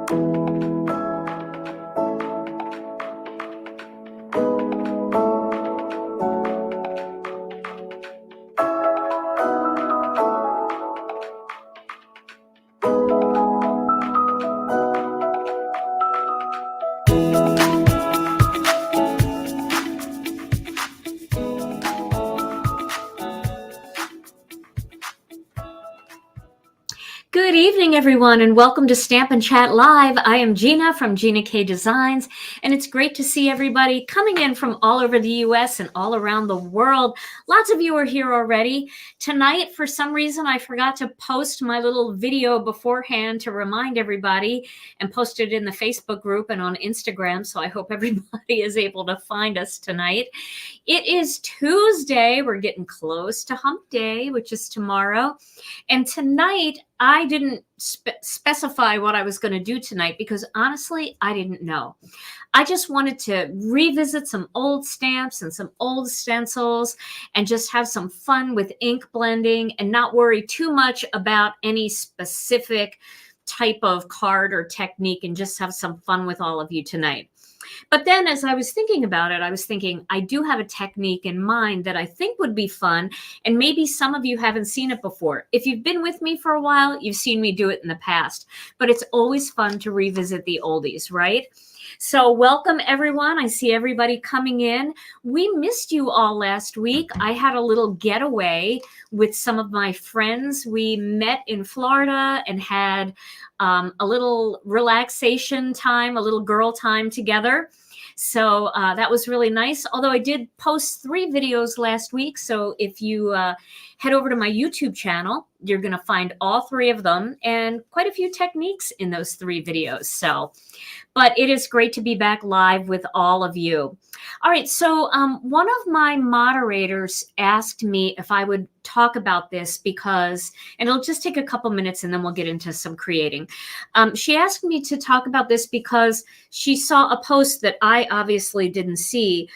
Good evening, everyone, and welcome to Stamp and Chat Live. I am Gina from Gina K Designs, and it's great to see everybody coming in from all over the U.S. and all around the world. Lots of you are here already. Tonight, for some reason, I forgot to post my little video beforehand to remind everybody and post it in the Facebook group and on Instagram, so I hope everybody is able to find us tonight. It is Tuesday. We're getting close to Hump Day, which is tomorrow. And tonight, I didn't specify what I was going to do tonight because honestly, I didn't know. I just wanted to revisit some old stamps and some old stencils and just have some fun with ink blending and not worry too much about any specific type of card or technique and just have some fun with all of you tonight. But then as I was thinking about it, I was thinking I do have a technique in mind that I think would be fun, and maybe some of you haven't seen it before. If you've been with me for a while, you've seen me do it in the past, but it's always fun to revisit the oldies, right? So welcome, everyone. I see everybody coming in. We missed you all last week. I had a little getaway with some of my friends. We met in Florida and had a little relaxation time, a little girl time together. So that was really nice. Although I did post 3 videos last week. So if you head over to my YouTube channel, you're going to find all 3 of them and quite a few techniques in those 3 videos. So, but it is great to be back live with all of you. All right. So one of my moderators asked me if I would talk about this because, and it'll just take a couple minutes and then we'll get into some creating. She asked me to talk about this because she saw a post that I obviously didn't see,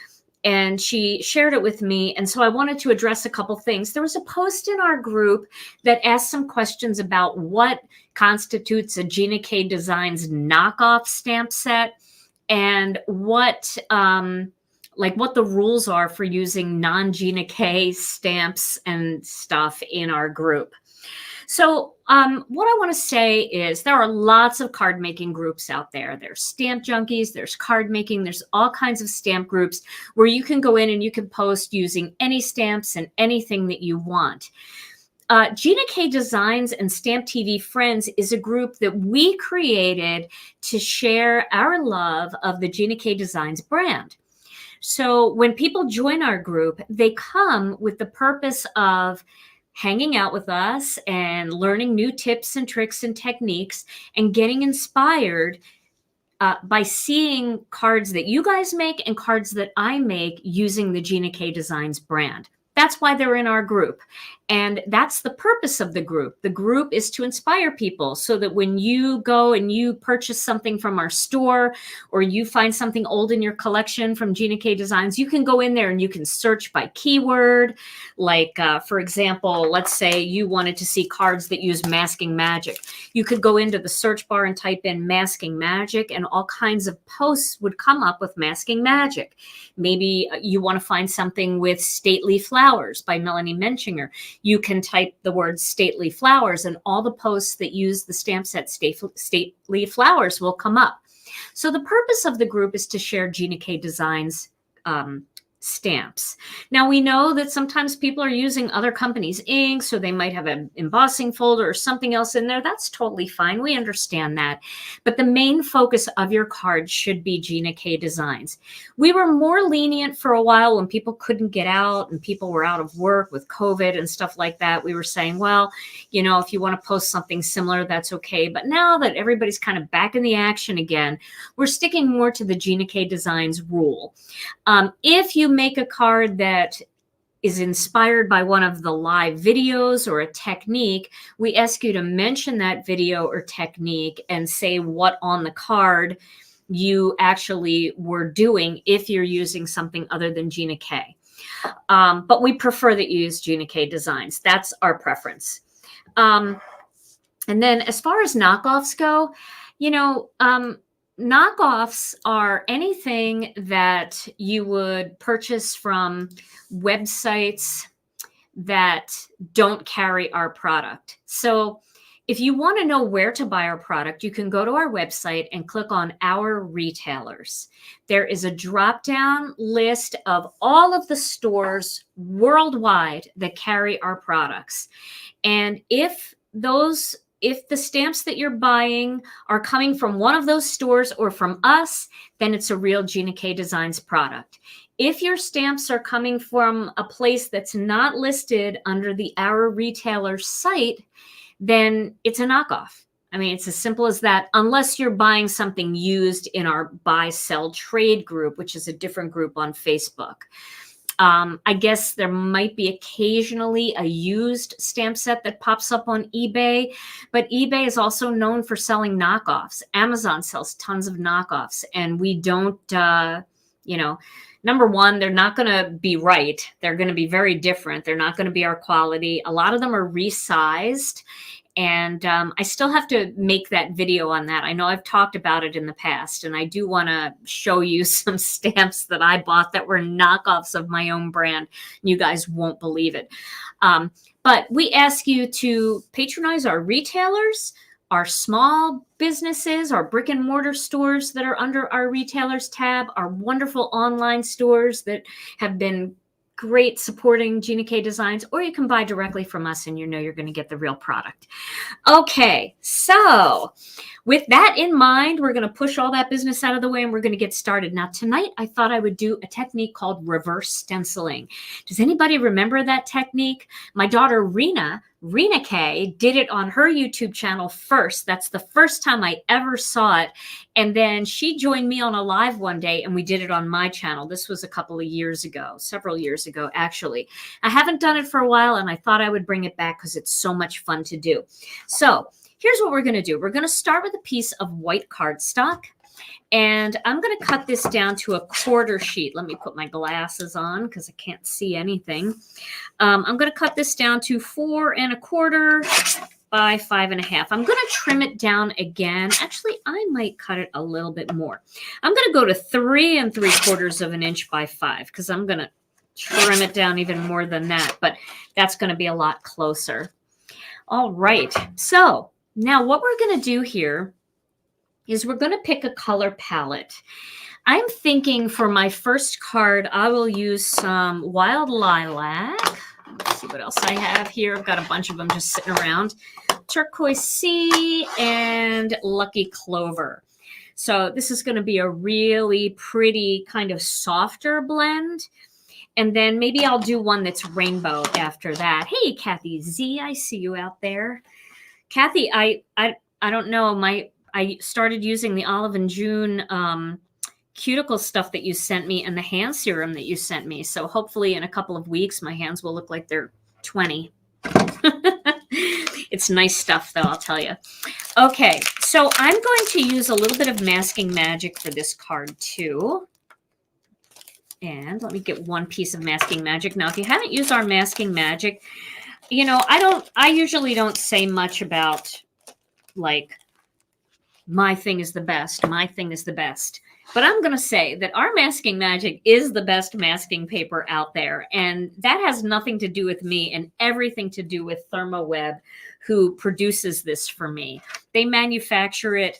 and she shared it with me. And so I wanted to address a couple things. There was a post in our group that asked some questions about what constitutes a Gina K Designs knockoff stamp set and what the rules are for using non-Gina K stamps and stuff in our group. So what I want to say is there are lots of card making groups out there. There's Stamp Junkies, there's card making, there's all kinds of stamp groups where you can go in and you can post using any stamps and anything that you want. Gina K Designs and Stamp TV Friends is a group that we created to share our love of the Gina K Designs brand. So when people join our group, they come with the purpose of hanging out with us and learning new tips and tricks and techniques and getting inspired by seeing cards that you guys make and cards that I make using the Gina K Designs brand. That's why they're in our group. And that's the purpose of the group. The group is to inspire people so that when you go and you purchase something from our store or you find something old in your collection from Gina K Designs, you can go in there and you can search by keyword. Like, for example, let's say you wanted to see cards that use masking magic. You could go into the search bar and type in masking magic and all kinds of posts would come up with masking magic. Maybe you want to find something with Stately Flowers by Melanie Menchinger. You can type the word Stately Flowers and all the posts that use the stamp set Stately Flowers will come up. So the purpose of the group is to share Gina K Designs stamps. Now we know that sometimes people are using other companies' ink, so they might have an embossing folder or something else in there. That's totally fine. We understand that. But the main focus of your card should be Gina K Designs. We were more lenient for a while when people couldn't get out and people were out of work with COVID and stuff like that. We were saying, well, you know, if you want to post something similar, that's okay. But now that everybody's kind of back in the action again, we're sticking more to the Gina K Designs rule. If you make a card that is inspired by one of the live videos or a technique, we ask you to mention that video or technique and say what on the card you actually were doing if you're using something other than Gina K. But we prefer that you use Gina K Designs. That's our preference. And then as far as knockoffs go, You know, knockoffs are anything that you would purchase from websites that don't carry our product. So if you want to know where to buy our product, you can go to our website and click on our retailers. There is a drop-down list of all of the stores worldwide that carry our products. And if the stamps that you're buying are coming from one of those stores or from us, then it's a real Gina K Designs product. If your stamps are coming from a place that's not listed under the Our Retailer site, then it's a knockoff. I mean, it's as simple as that, unless you're buying something used in our buy, sell, trade group, which is a different group on Facebook. I guess there might be occasionally a used stamp set that pops up on eBay, but eBay is also known for selling knockoffs. Amazon sells tons of knockoffs, and we don't, number one, they're not going to be right. They're going to be very different. They're not going to be our quality. A lot of them are resized. And I still have to make that video on that. I know I've talked about it in the past, and I do want to show you some stamps that I bought that were knockoffs of my own brand. You guys won't believe it. But we ask you to patronize our retailers, our small businesses, our brick and mortar stores that are under our retailers tab, our wonderful online stores that have been great supporting Gina K Designs, or you can buy directly from us and you know you're going to get the real product. Okay, so with that in mind, we're going to push all that business out of the way and we're going to get started. Now, tonight, I thought I would do a technique called reverse stenciling. Does anybody remember that technique? My daughter, Rena K, did it on her YouTube channel first. That's the first time I ever saw it. And then she joined me on a live one day and we did it on my channel. This was a couple of years ago, several years ago, actually. I haven't done it for a while and I thought I would bring it back because it's so much fun to do. So here's what we're going to do. We're going to start with a piece of white cardstock. And I'm going to cut this down to a quarter sheet. Let me put my glasses on because I can't see anything. I'm going to cut this down to 4 1/4 by 5 1/2. I'm going to trim it down again. Actually, I might cut it a little bit more. I'm going to go to 3 3/4 inch by 5 because I'm going to trim it down even more than that. But that's going to be a lot closer. All right. So now what we're going to do here is we're going to pick a color palette. I'm thinking for my first card, I will use some Wild Lilac. Let's see what else I have here. I've got a bunch of them just sitting around. Turquoise Sea and Lucky Clover. So this is going to be a really pretty kind of softer blend. And then maybe I'll do one that's rainbow after that. Hey, Kathy Z, I see you out there. Kathy, I don't know. I started using the Olive and June cuticle stuff that you sent me and the hand serum that you sent me. So hopefully in a couple of weeks, my hands will look like they're 20. It's nice stuff, though, I'll tell you. Okay, so I'm going to use a little bit of masking magic for this card, too. And let me get one piece of masking magic. Now, if you haven't used our masking magic, you know, I usually don't say much about, like, my thing is the best. My thing is the best. But I'm going to say that our masking magic is the best masking paper out there. And that has nothing to do with me and everything to do with ThermoWeb, who produces this for me. They manufacture it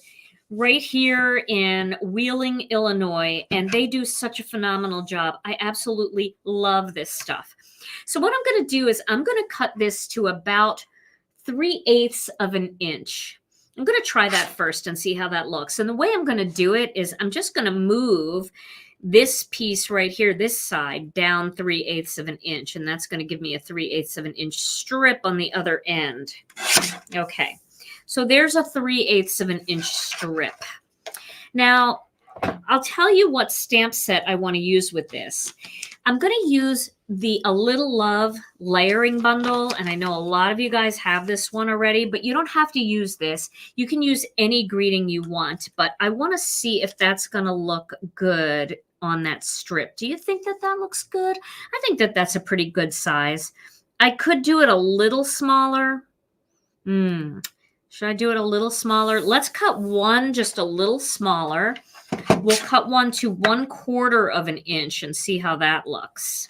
right here in Wheeling, Illinois, and they do such a phenomenal job. I absolutely love this stuff. So what I'm going to do is I'm going to cut this to about 3/8 of an inch. I'm going to try that first and see how that looks. And the way I'm going to do it is I'm just going to move this piece right here, this side, down 3/8 of an inch. And that's going to give me a 3/8 of an inch strip on the other end. Okay, so there's a 3/8 of an inch strip. Now, I'll tell you what stamp set I want to use with this. I'm going to use the A Little Love layering bundle, and I know a lot of you guys have this one already, but you don't have to use this. You can use any greeting you want, but I want to see if that's going to look good on that strip. Do you think that that looks good? I think that that's a pretty good size. I could do it a little smaller. Should I do it a little smaller? Let's cut one just a little smaller. We'll cut one to 1/4 of an inch and see how that looks.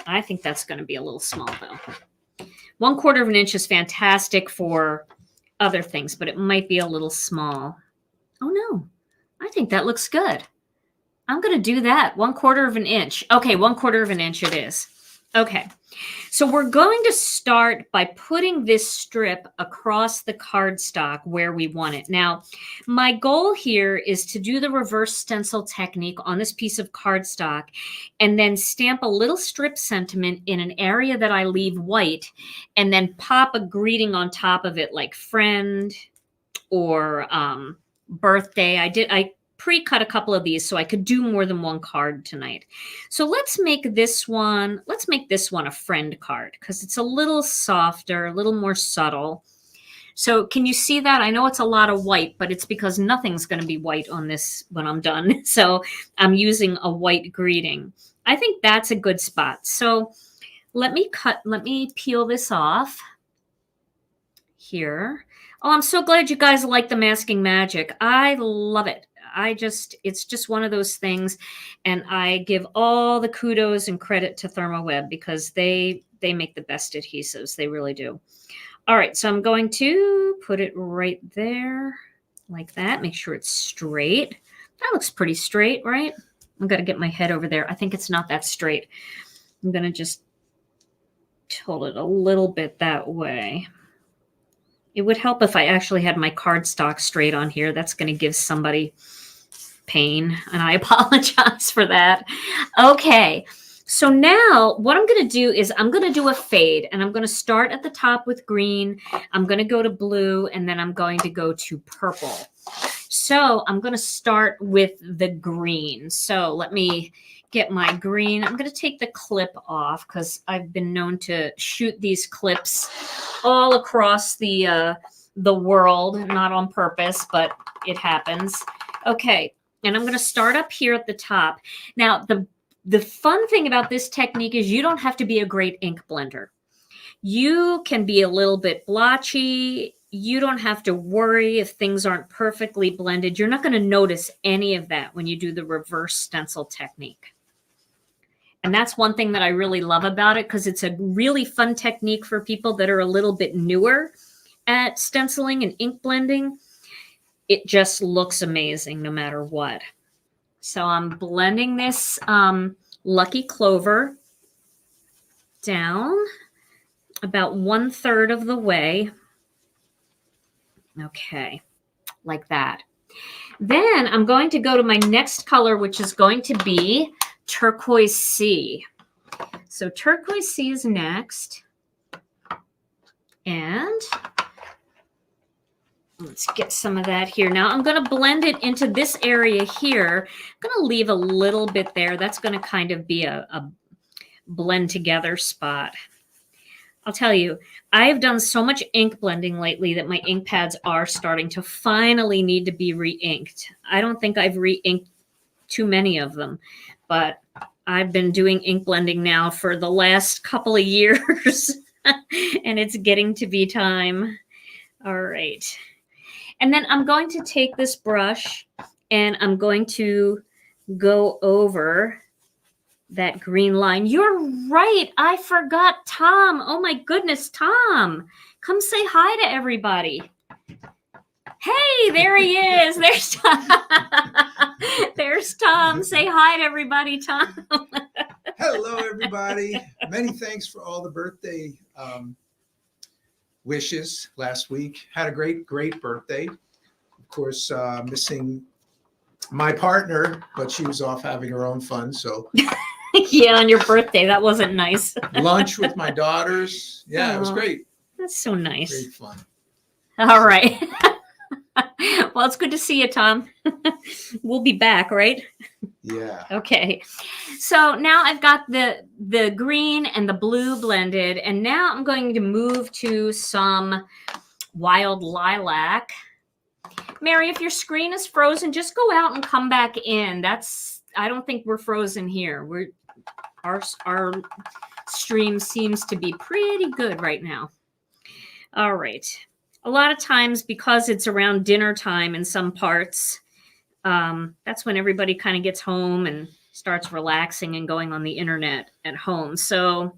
I think that's going to be a little small though. 1/4 of an inch is fantastic for other things, but it might be a little small. Oh no, I think that looks good. I'm going to do that. 1/4 of an inch. Okay, 1/4 of an inch it is. Okay, so we're going to start by putting this strip across the cardstock where we want it. Now, my goal here is to do the reverse stencil technique on this piece of cardstock and then stamp a little strip sentiment in an area that I leave white and then pop a greeting on top of it like friend or birthday. I pre-cut a couple of these so I could do more than one card tonight. So let's make this one a friend card because it's a little softer, a little more subtle. So can you see that? I know it's a lot of white, but it's because nothing's going to be white on this when I'm done. So I'm using a white greeting. I think that's a good spot. So let me peel this off here. Oh, I'm so glad you guys like the masking magic. I love it. It's just one of those things. And I give all the kudos and credit to ThermoWeb because they make the best adhesives. They really do. All right, so I'm going to put it right there like that. Make sure it's straight. That looks pretty straight, right? I'm going to get my head over there. I think it's not that straight. I'm going to just tilt it a little bit that way. It would help if I actually had my cardstock straight on here. That's going to give somebody pain, and I apologize for that. Okay, so now what I'm going to do is I'm going to do a fade, and I'm going to start at the top with green. I'm going to go to blue, and then I'm going to go to purple. So I'm going to start with the green. So let me get my green. I'm going to take the clip off because I've been known to shoot these clips all across the world, not on purpose, but it happens. Okay, and I'm going to start up here at the top. Now, the fun thing about this technique is you don't have to be a great ink blender. You can be a little bit blotchy. You don't have to worry if things aren't perfectly blended. You're not going to notice any of that when you do the reverse stencil technique. And that's one thing that I really love about it because it's a really fun technique for people that are a little bit newer at stenciling and ink blending. It just looks amazing no matter what. So I'm blending this Lucky Clover down about 1/3 of the way. Okay, like that. Then I'm going to go to my next color, which is going to be Turquoise Sea. So Turquoise Sea is next. And let's get some of that here. Now I'm going to blend it into this area here. I'm going to leave a little bit there. That's going to kind of be a blend together spot. I'll tell you, I've done so much ink blending lately that my ink pads are starting to finally need to be re-inked. I don't think I've re-inked too many of them, but I've been doing ink blending now for the last couple of years, and it's getting to be time. All right. And then I'm going to take this brush, and I'm going to go over that green line. You're right. I forgot Tom. Oh my goodness, Tom. Come say hi to everybody. Hey, there he is. There's Tom. There's Tom. Say hi to everybody, Tom. Hello, everybody. Many thanks for all the birthday wishes last week. Had a great birthday. Of course, missing my partner, but she was off having her own fun, so... Yeah, on your birthday. That wasn't nice. Lunch with my daughters. Yeah, it was great. That's so nice. Great fun. All right. Well, it's good to see you, Tom. We'll be back, right? Yeah. Okay. So now I've got the green and the blue blended, and now I'm going to move to some wild lilac. Mary, if your screen is frozen, just go out and come back in. I don't think we're frozen here. Our stream seems to be pretty good right now. All right. a lot of times because it's around dinner time in some parts, that's when everybody kind of gets home and starts relaxing and going on the internet at home. So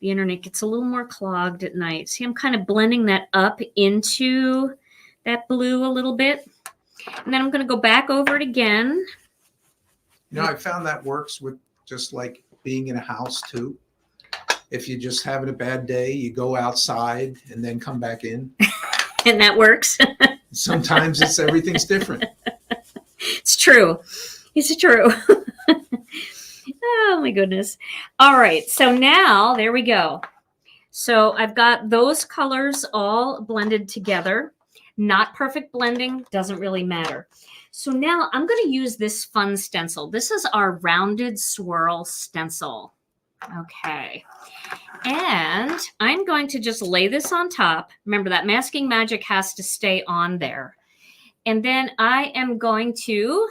the internet gets a little more clogged at night. See, I'm kind of blending that up into that blue a little bit. And then I'm going to go back over it again. You know, I found that works with just like being in a house too. If you're just having a bad day, you go outside and then come back in. And that works. Sometimes everything's different. It's true. It's true. Oh my goodness. All right. So now there we go. So I've got those colors all blended together. Not perfect blending, doesn't really matter. So now I'm going to use this fun stencil. This is our rounded swirl stencil. Okay. And I'm going to just lay this on top. Remember that masking magic has to stay on there. And then I am going to,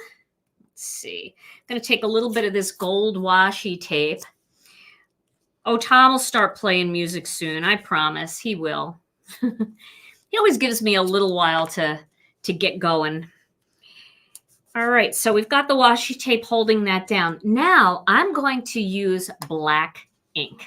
let's see, I'm going to take a little bit of this gold washi tape. Oh, Tom will start playing music soon. I promise he will. He always gives me a little while to get going. All right, so we've got the washi tape holding that down. Now I'm going to use black ink.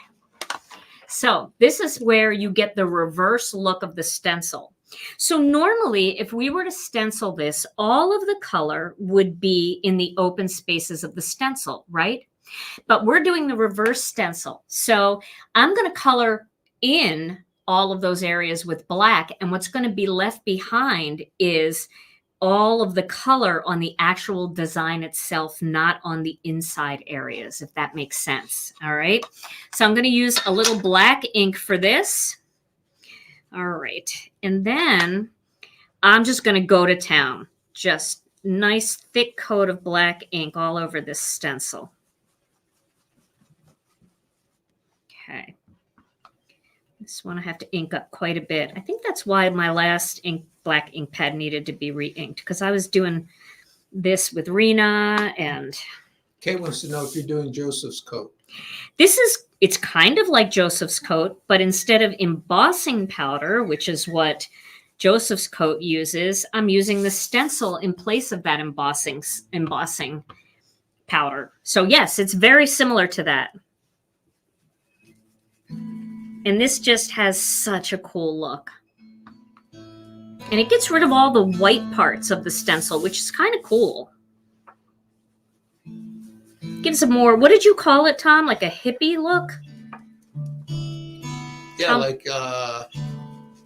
So this is where you get the reverse look of the stencil. So normally, if we were to stencil this, all of the color would be in the open spaces of the stencil, right? But we're doing the reverse stencil. So I'm going to color in all of those areas with black, and what's going to be left behind is all of the color on the actual design itself, not on the inside areas, if that makes sense. All right. So I'm going to use a little black ink for this. All right. And then I'm just going to go to town. Just nice thick coat of black ink all over this stencil. Okay. This one I have to ink up quite a bit. I think that's why my last black ink pad needed to be re-inked, because I was doing this with Rena and... Kate wants to know if you're doing Joseph's coat. It's kind of like Joseph's coat, but instead of embossing powder, which is what Joseph's coat uses, I'm using the stencil in place of that embossing powder. So yes, it's very similar to that. And this just has such a cool look. And it gets rid of all the white parts of the stencil, which is kind of cool. Gives a more, what did you call it, Tom? Like a hippie look? Yeah, like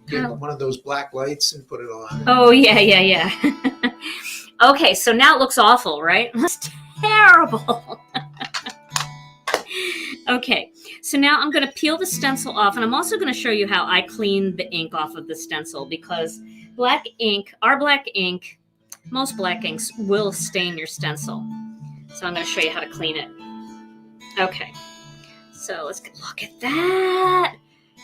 get one of those black lights and put it on. Oh, yeah. Okay, so now it looks awful, right? It's terrible. Okay, so now I'm going to peel the stencil off, and I'm also going to show you how I clean the ink off of the stencil, because black ink, most black inks will stain your stencil. So I'm going to show you how to clean it. Okay, so let's look at that.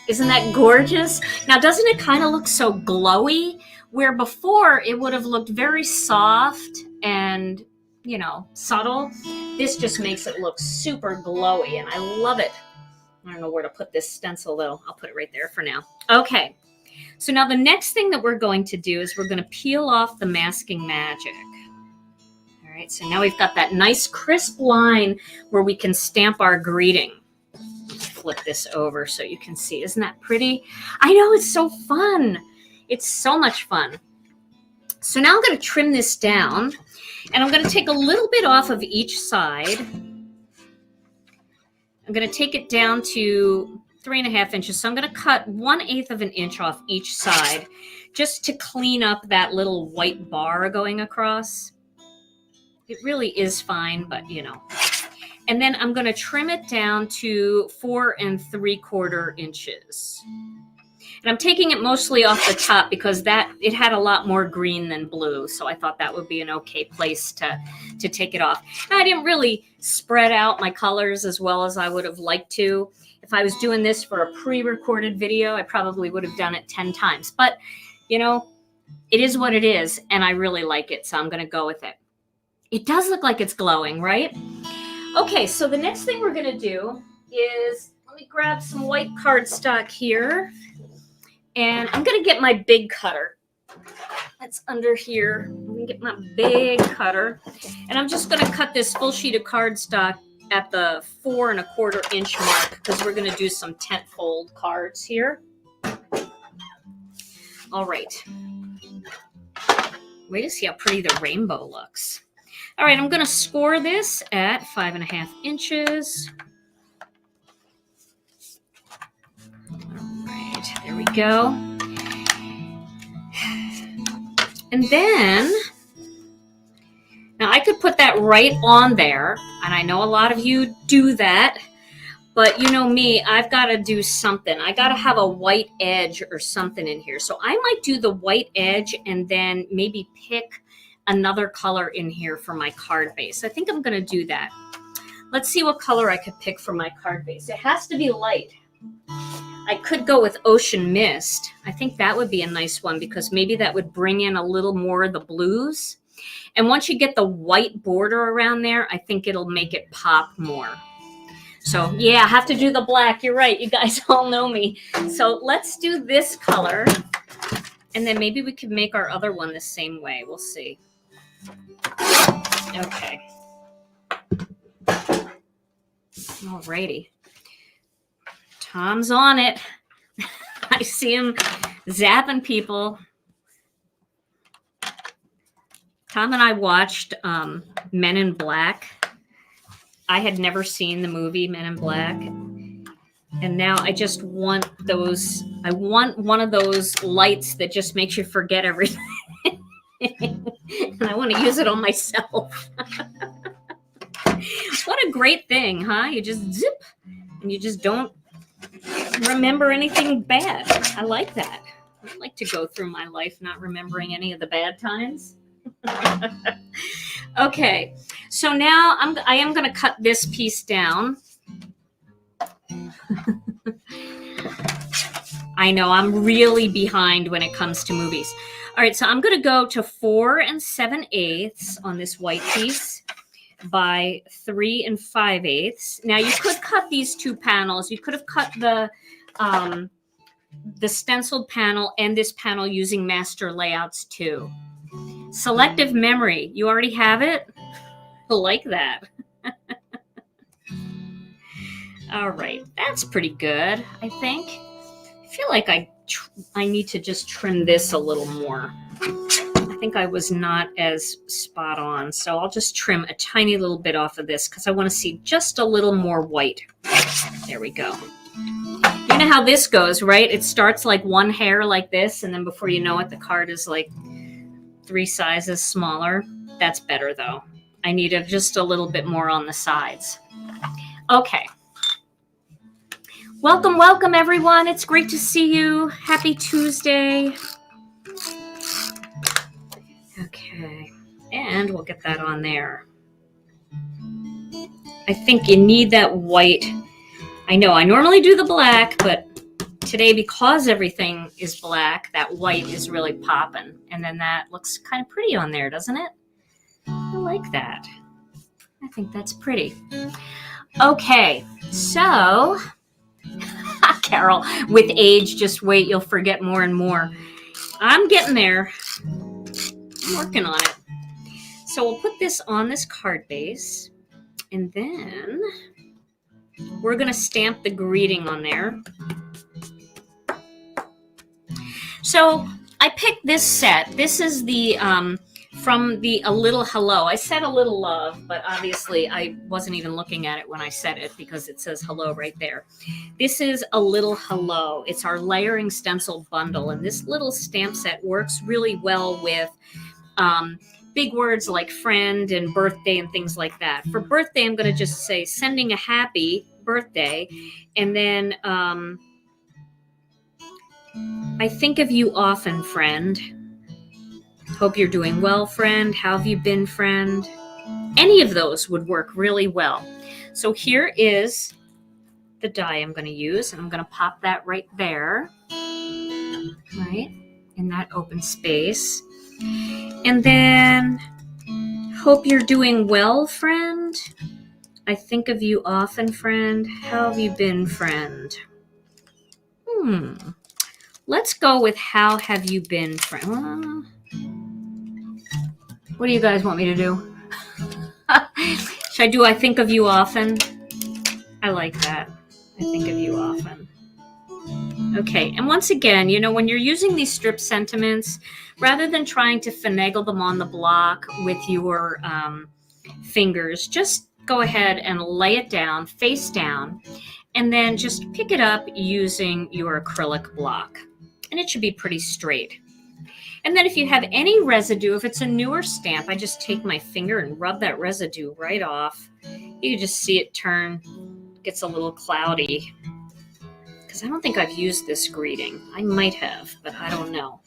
Isn't that gorgeous? Now, doesn't it kind of look so glowy? Where before it would have looked very soft and, you know, subtle. This just makes it look super glowy, and I love it. I don't know where to put this stencil, though. I'll put it right there for now. Okay, so now the next thing that we're going to do is we're going to peel off the masking magic. All right, so now we've got that nice crisp line where we can stamp our greeting. Flip this over so you can see. Isn't that pretty? I know, it's so fun. It's so much fun. So now I'm going to trim this down, and I'm going to take a little bit off of each side. I'm going to take it down to 3.5 inches. So I'm going to cut 1/8 of an inch off each side just to clean up that little white bar going across. It really is fine, but you know. And then I'm going to trim it down to 4 3/4 inches. And I'm taking it mostly off the top because it had a lot more green than blue. So I thought that would be an okay place to take it off. And I didn't really spread out my colors as well as I would have liked to. If I was doing this for a pre-recorded video, I probably would have done it 10 times. But, you know, it is what it is. And I really like it. So I'm going to go with it. It does look like it's glowing, right? Okay, so the next thing we're going to do is, let me grab some white cardstock here. And I'm going to get my big cutter. That's under here. I'm going to get my big cutter. And I'm just going to cut this full sheet of cardstock at the 4 1/4 inch mark because we're going to do some tent fold cards here. All right. Wait to see how pretty the rainbow looks. All right, I'm going to score this at 5 1/2 inches. All right, there we go. And then, now I could put that right on there, and I know a lot of you do that, but you know me, I've got to do something. I got to have a white edge or something in here. So I might do the white edge and then maybe pick another color in here for my card base. I think I'm going to do that. Let's see what color I could pick for my card base. It has to be light. I could go with Ocean Mist. I think that would be a nice one because maybe that would bring in a little more of the blues. And once you get the white border around there, I think it'll make it pop more. So yeah, I have to do the black. You're right. You guys all know me. So let's do this color. And then maybe we could make our other one the same way. We'll see. Okay. Alrighty. Tom's on it. I see him zapping people. Tom and I watched Men in Black. I had never seen the movie Men in Black. And now I just want those. I want one of those lights that just makes you forget everything. And I want to use it on myself. What a great thing, huh? You just zip and you just don't remember anything bad. I like that. I like to go through my life not remembering any of the bad times. Okay, so now I am going to cut this piece down. I know I'm really behind when it comes to movies. All right, so I'm going to go to 4 7/8 on this white piece by 3 5/8. Now you could cut these two panels. You could have cut the stenciled panel and this panel using master layouts too. Selective memory. You already have it? I like that. All right, that's pretty good, I think. I feel like I need to just trim this a little more. I think I was not as spot on, so I'll just trim a tiny little bit off of this because I want to see just a little more white. There we go. You know how this goes, right? It starts like one hair like this, and then before you know it, the card is like 3 sizes smaller. That's better though. I need just a little bit more on the sides. Okay. Welcome, welcome everyone. It's great to see you. Happy Tuesday. Okay, and we'll get that on there. I think you need that white. I know I normally do the black, but today because everything is black, that white is really popping. And then that looks kind of pretty on there, doesn't it? I like that. I think that's pretty. Okay, so Carol, with age, just wait, you'll forget more and more. I'm getting there. I'm working on it. So we'll put this on this card base, and then we're going to stamp the greeting on there. So I picked this set. This is the from the A Little Hello. I said A Little Love, but obviously I wasn't even looking at it when I said it because it says hello right there. This is A Little Hello. It's our layering stencil bundle, and this little stamp set works really well with big words like friend and birthday and things like that. For birthday, I'm going to just say sending a happy birthday, and then I think of you often, friend. Hope you're doing well, friend. How have you been, friend? Any of those would work really well. So here is the die I'm going to use, and I'm going to pop that right there, right, in that open space. And then, hope you're doing well, friend. I think of you often, friend. How have you been, friend? Let's go with how have you been, friend? What do you guys want me to do? Should I do I think of you often? I like that. I think of you often. Okay, and once again, you know, when you're using these strip sentiments, rather than trying to finagle them on the block with your fingers, just go ahead and lay it down, face down, and then just pick it up using your acrylic block. And it should be pretty straight. And then if you have any residue, if it's a newer stamp, I just take my finger and rub that residue right off. You can just see it turn, gets a little cloudy. Because I don't think I've used this greeting. I might have, but I don't know.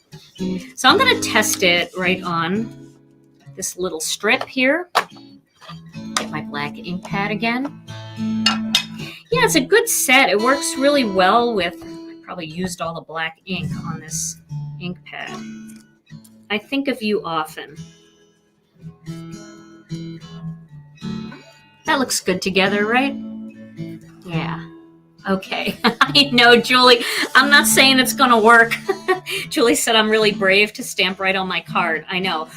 So I'm going to test it right on this little strip here. Get my black ink pad again. Yeah, it's a good set. It works really well with, I probably used all the black ink on this ink pad. I think of you often. That looks good together, right? Yeah. Okay. I know, Julie. I'm not saying it's going to work. Julie said I'm really brave to stamp right on my card. I know.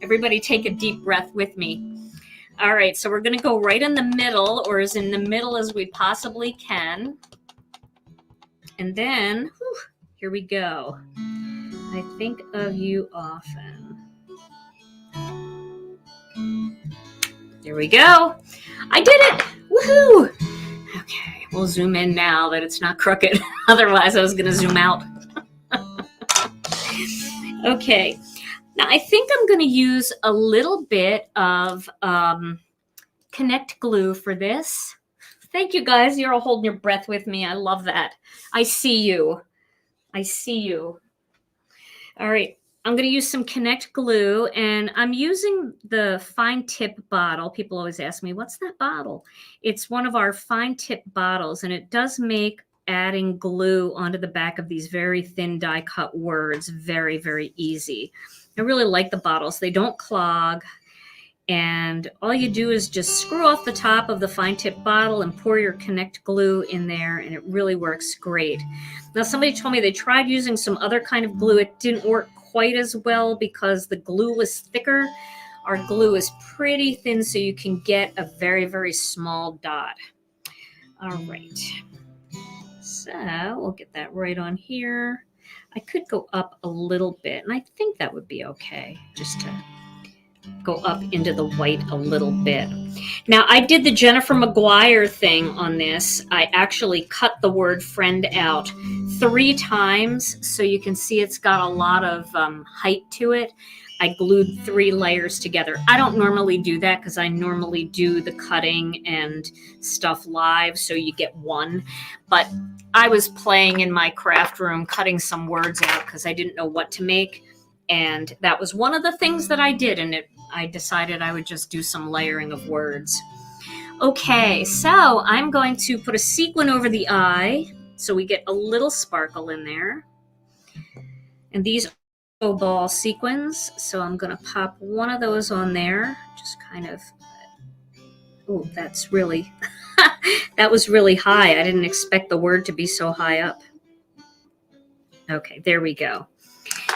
Everybody take a deep breath with me. All right. So we're going to go right in the middle, or as in the middle as we possibly can. And then, here we go. I think of you often. There we go. I did it. Woohoo. Okay, we'll zoom in now that it's not crooked. Otherwise, I was going to zoom out. Okay. Now, I think I'm going to use a little bit of Connect glue for this. Thank you, guys. You're all holding your breath with me. I love that. I see you. I see you. All right. I'm going to use some Connect glue, and I'm using the fine tip bottle. People always ask me, what's that bottle? It's one of our fine tip bottles, and it does make adding glue onto the back of these very thin die cut words very, very easy. I really like the bottles. They don't clog, and all you do is just screw off the top of the fine tip bottle and pour your Connect glue in there, and it really works great. Now, somebody told me they tried using some other kind of glue. It didn't work quite as well because the glue was thicker. Our glue is pretty thin, so you can get a very, very small dot. All right. So we'll get that right on here. I could go up a little bit, and I think that would be okay, just to go up into the white a little bit. Now, I did the Jennifer McGuire thing on this. I actually cut the word friend out 3 times, so you can see it's got a lot of height to it. I glued 3 layers together. I don't normally do that because I normally do the cutting and stuff live, so you get 1. But I was playing in my craft room, cutting some words out because I didn't know what to make. And that was one of the things that I did, and I decided I would just do some layering of words. Okay, so I'm going to put a sequin over the eye so we get a little sparkle in there. And these are ball sequins, so I'm going to pop one of those on there. Just kind of, oh, that's really, that was really high. I didn't expect the word to be so high up. Okay, there we go.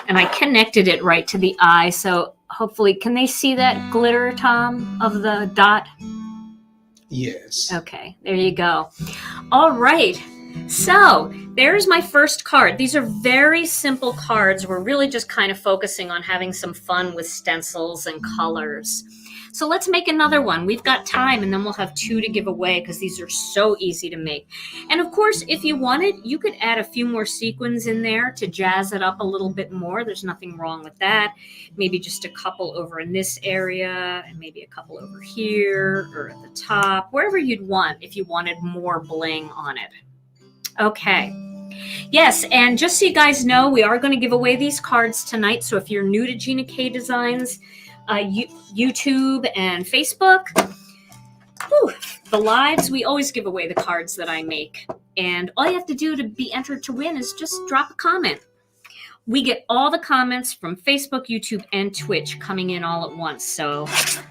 And I connected it right to the eye, so hopefully, can they see that glitter, Tom, of the dot? Yes. Okay, there you go. All right, so there's my first card. These are very simple cards. We're really just kind of focusing on having some fun with stencils and colors. So let's make another one. We've got time, and then we'll have 2 to give away because these are so easy to make. And of course, if you wanted, you could add a few more sequins in there to jazz it up a little bit more. There's nothing wrong with that. Maybe just a couple over in this area, and maybe a couple over here or at the top, wherever you'd want if you wanted more bling on it. Okay. Yes, and just so you guys know, we are going to give away these cards tonight. So if you're new to Gina K Designs, YouTube and Facebook, the lives, we always give away the cards that I make. And all you have to do to be entered to win is just drop a comment. We get all the comments from Facebook, YouTube, and Twitch coming in all at once. So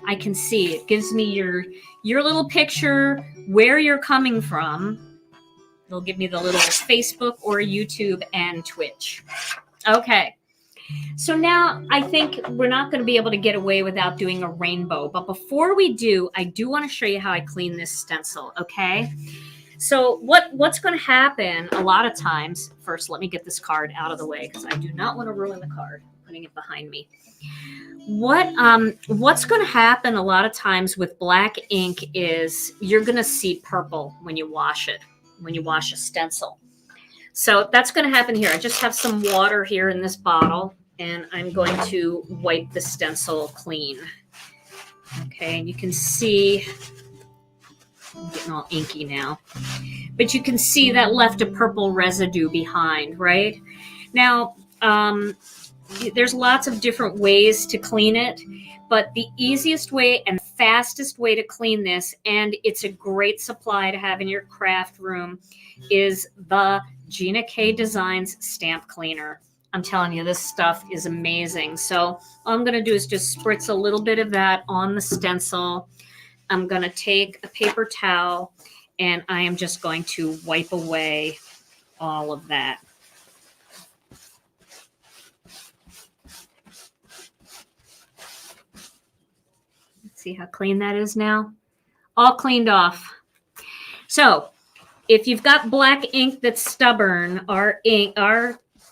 I can see it gives me your little picture, where you're coming from. They'll give me the little Facebook or YouTube and Twitch. Okay. So now I think we're not going to be able to get away without doing a rainbow. But before we do, I do want to show you how I clean this stencil, okay? So what's going to happen a lot of times, first let me get this card out of the way because I do not want to ruin the card. I'm putting it behind me. What's going to happen a lot of times with black ink is you're going to see purple when you wash it, when you wash a stencil. So that's going to happen here. I just have some water here in this bottle, and I'm going to wipe the stencil clean. Okay, and you can see, I'm getting all inky now, but you can see that left a purple residue behind, right? Now, there's lots of different ways to clean it, but the easiest way and fastest way to clean this, and it's a great supply to have in your craft room, is the Gina K Designs Stamp Cleaner. I'm telling you, this stuff is amazing. So all I'm going to do is just spritz a little bit of that on the stencil. I'm going to take a paper towel, and I am just going to wipe away all of that. See how clean that is now? All cleaned off. So if you've got black ink that's stubborn, our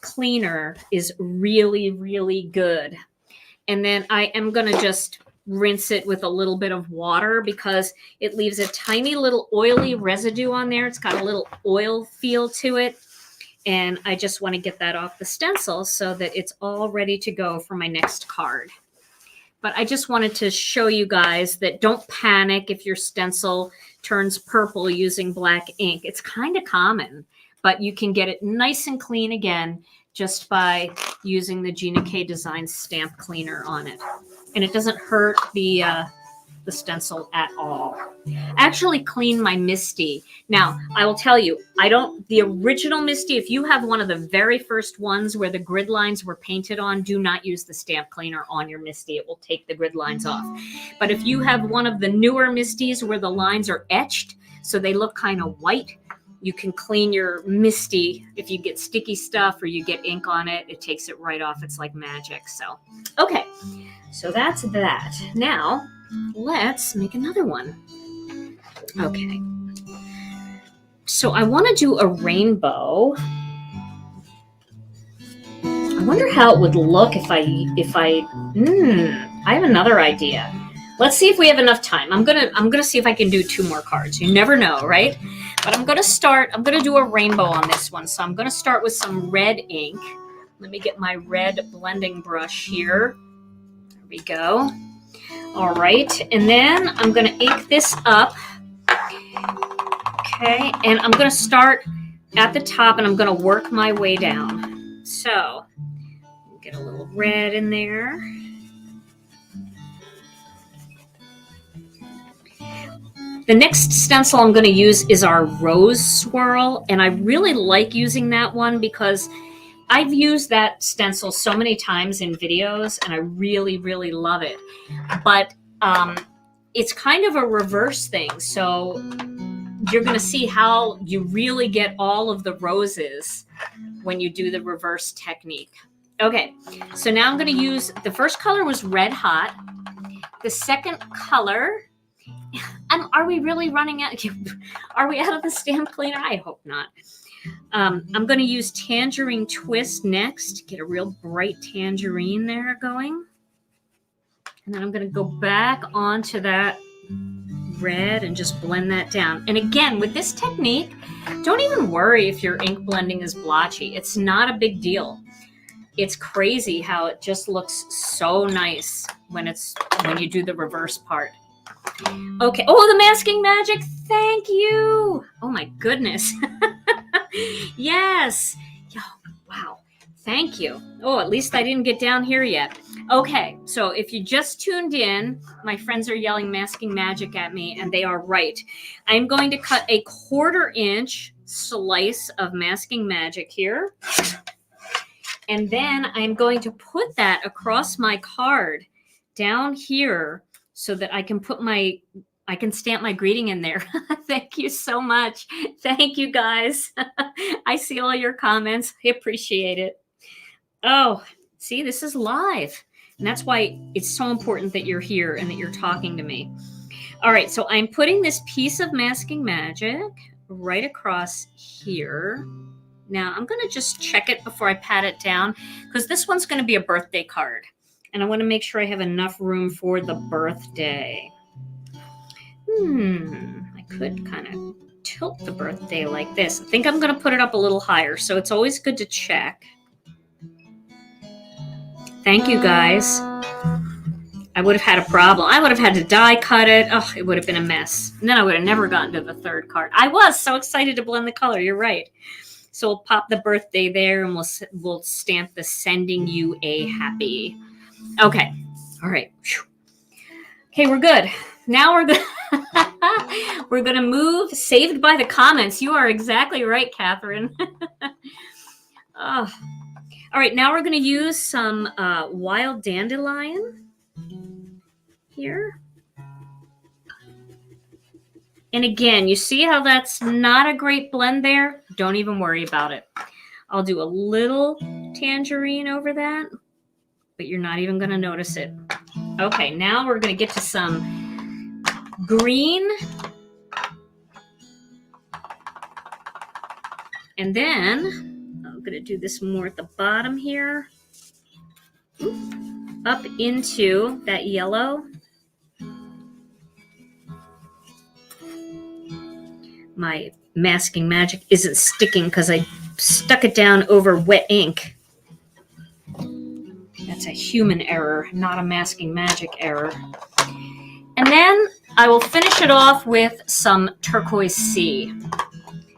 cleaner is really, really good. And then I am going to just rinse it with a little bit of water because it leaves a tiny little oily residue on there. It's got a little oil feel to it. And I just want to get that off the stencil so that it's all ready to go for my next card. But I just wanted to show you guys that don't panic if your stencil turns purple using black ink. It's kind of common, but you can get it nice and clean again just by using the Gina K Designs Stamp Cleaner on it. And it doesn't hurt the stencil at all. I actually clean my Misty. Now, I will tell you, the original Misty, if you have one of the very first ones where the grid lines were painted on, do not use the stamp cleaner on your Misty. It will take the grid lines off. But if you have one of the newer Misties where the lines are etched, so they look kind of white, you can clean your Misty. If you get sticky stuff or you get ink on it, it takes it right off. It's like magic. So, okay. So that's that. Now, let's make another one. Okay. So I want to do a rainbow. I wonder how it would look if I have another idea. Let's see if we have enough time. I'm gonna see if I can do 2 more cards. You never know, right? But I'm gonna do a rainbow on this one. So I'm gonna start with some red ink. Let me get my red blending brush here. There we go. All right, and then I'm going to ink this up. Okay, and I'm going to start at the top and I'm going to work my way down. So, get a little red in there. The next stencil I'm going to use is our Rose Swirl, and I really like using that one because I've used that stencil so many times in videos, and I really, really love it. But it's kind of a reverse thing. So you're going to see how you really get all of the roses when you do the reverse technique. Okay, so now I'm going to use, the first color was Red Hot. The second color, are we really running out? Are we out of the stamp cleaner? I hope not. I'm going to use Tangerine Twist next. Get a real bright tangerine there going. And then I'm going to go back onto that red and just blend that down. And again, with this technique, don't even worry if your ink blending is blotchy. It's not a big deal. It's crazy how it just looks so nice when you do the reverse part. Okay. Oh, the masking magic. Thank you. Oh my goodness. Yes. Oh, wow. Thank you. Oh, at least I didn't get down here yet. Okay. So if you just tuned in, my friends are yelling masking magic at me, and they are right. I'm going to cut a 1/4 inch slice of masking magic here. And then I'm going to put that across my card down here so that I can put my I can stamp my greeting in there. Thank you so much. Thank you, guys. I see all your comments. I appreciate it. Oh, see, this is live. And that's why it's so important that you're here and that you're talking to me. All right, so I'm putting this piece of masking magic right across here. Now, I'm going to just check it before I pat it down because this one's going to be a birthday card. And I want to make sure I have enough room for the birthday. I could kind of tilt the birthday like this. I think I'm going to put it up a little higher, so it's always good to check. Thank you, guys. I would have had a problem. I would have had to die cut it. Oh, it would have been a mess. And then I would have never gotten to the third card. I was so excited to blend the color. You're right. So we'll pop the birthday there, and we'll stamp the sending you a happy. Okay. All right. Okay, we're good. Now we're good. We're going to move. Saved by the comments. You are exactly right, Catherine. Oh. All right, now we're going to use some wild dandelion here. And again, you see how that's not a great blend there? Don't even worry about it. I'll do a little tangerine over that, but you're not even going to notice it. Okay, now we're going to get to some green. And then I'm going to do this more at the bottom here. Up into that yellow. My masking magic isn't sticking because I stuck it down over wet ink. That's a human error, not a masking magic error. And then I will finish it off with some Turquoise Sea.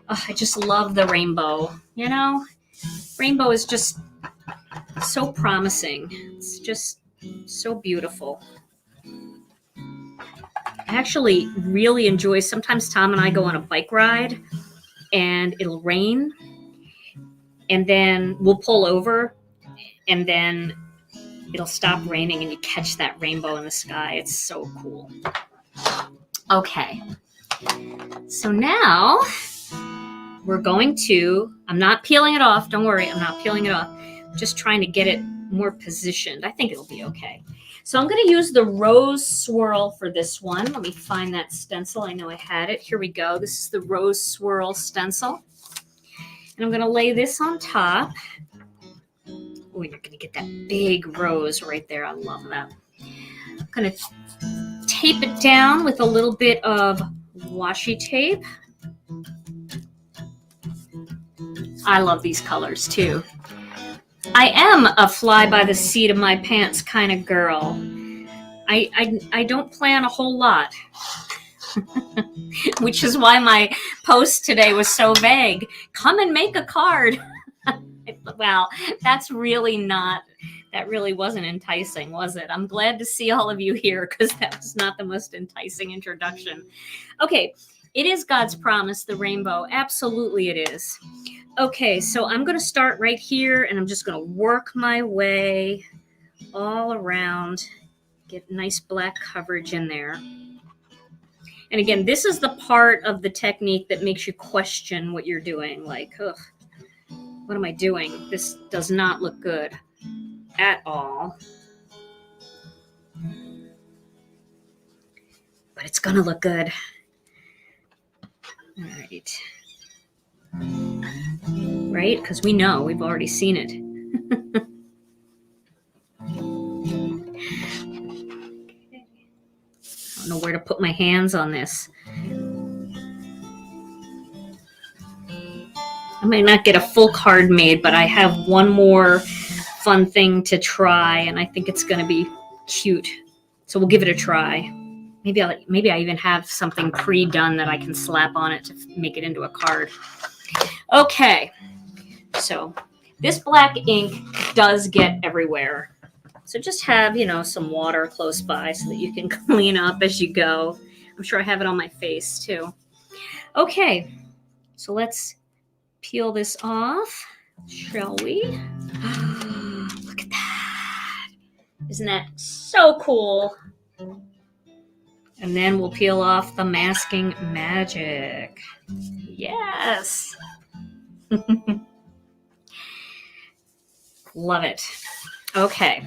Oh, I just love the rainbow, you know? Rainbow is just so promising. It's just so beautiful. I actually really enjoy, sometimes Tom and I go on a bike ride and it'll rain and then we'll pull over and then it'll stop raining and you catch that rainbow in the sky. It's so cool. Okay. So now we're going to, I'm not peeling it off. Don't worry, I'm not peeling it off. I'm just trying to get it more positioned. I think it'll be okay. So I'm going to use the Rose Swirl for this one. Let me find that stencil. I know I had it. Here we go. This is the Rose Swirl stencil. And I'm going to lay this on top. Oh, you're going to get that big rose right there. I love that. I'm going to tape it down with a little bit of washi tape. I love these colors too. I am a fly by the seat of my pants kind of girl. I don't plan a whole lot, which is why my post today was so vague. Come and make a card. Well, that really wasn't enticing, was it? I'm glad to see all of you here because that was not the most enticing introduction. Okay, it is God's promise, the rainbow. Absolutely it is. Okay, so I'm going to start right here, and I'm just going to work my way all around, get nice black coverage in there. And again, this is the part of the technique that makes you question what you're doing. Like, ugh, what am I doing? This does not look good at all. But it's going to look good. All right. Right? Because we know, we've already seen it. I don't know where to put my hands on this. I might not get a full card made, but I have one more fun thing to try, and I think it's going to be cute. So we'll give it a try. Maybe I even have something pre-done that I can slap on it to make it into a card. Okay. So this black ink does get everywhere. So just have, some water close by so that you can clean up as you go. I'm sure I have it on my face too. Okay, so let's peel this off, shall we? Look at that. Isn't that so cool? And then we'll peel off the masking magic. Yes. Love it. Okay.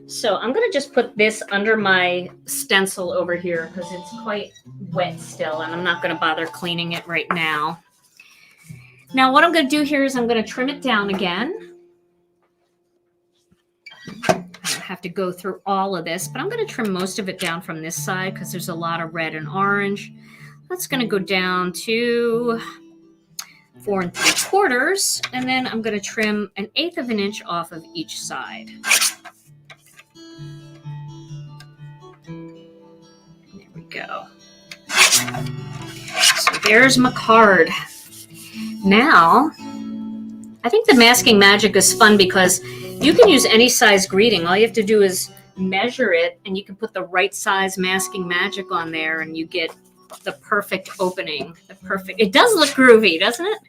So I'm going to just put this under my stencil over here because it's quite wet still, and I'm not going to bother cleaning it right now. Now what I'm going to do here is I'm going to trim it down again. I don't have to go through all of this, but I'm going to trim most of it down from this side because there's a lot of red and orange. That's going to go down to 4 3/4, and then I'm going to trim 1/8 of an inch off of each side. There we go. So there's my card. Now, I think the masking magic is fun because you can use any size greeting. All you have to do is measure it, and you can put the right size masking magic on there, and you get the perfect opening. It does look groovy, doesn't it?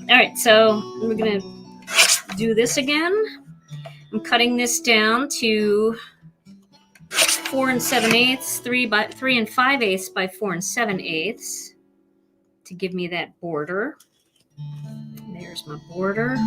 All right, so we're going to do this again. I'm cutting this down to 4 7/8, 3 5/8 by 4 7/8 to give me that border. There's my border.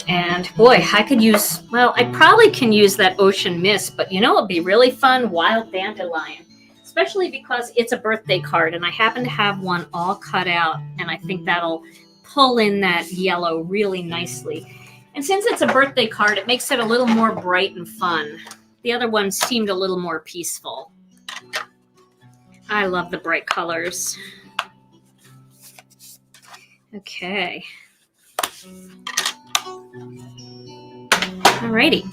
And boy, I could use, well, I probably can use that ocean mist, but you know, it'd be really fun, wild dandelion, especially because it's a birthday card and I happen to have one all cut out, and I think that'll pull in that yellow really nicely. And since it's a birthday card, it makes it a little more bright and fun. The other one seemed a little more peaceful. I love the bright colors. Okay. Alrighty.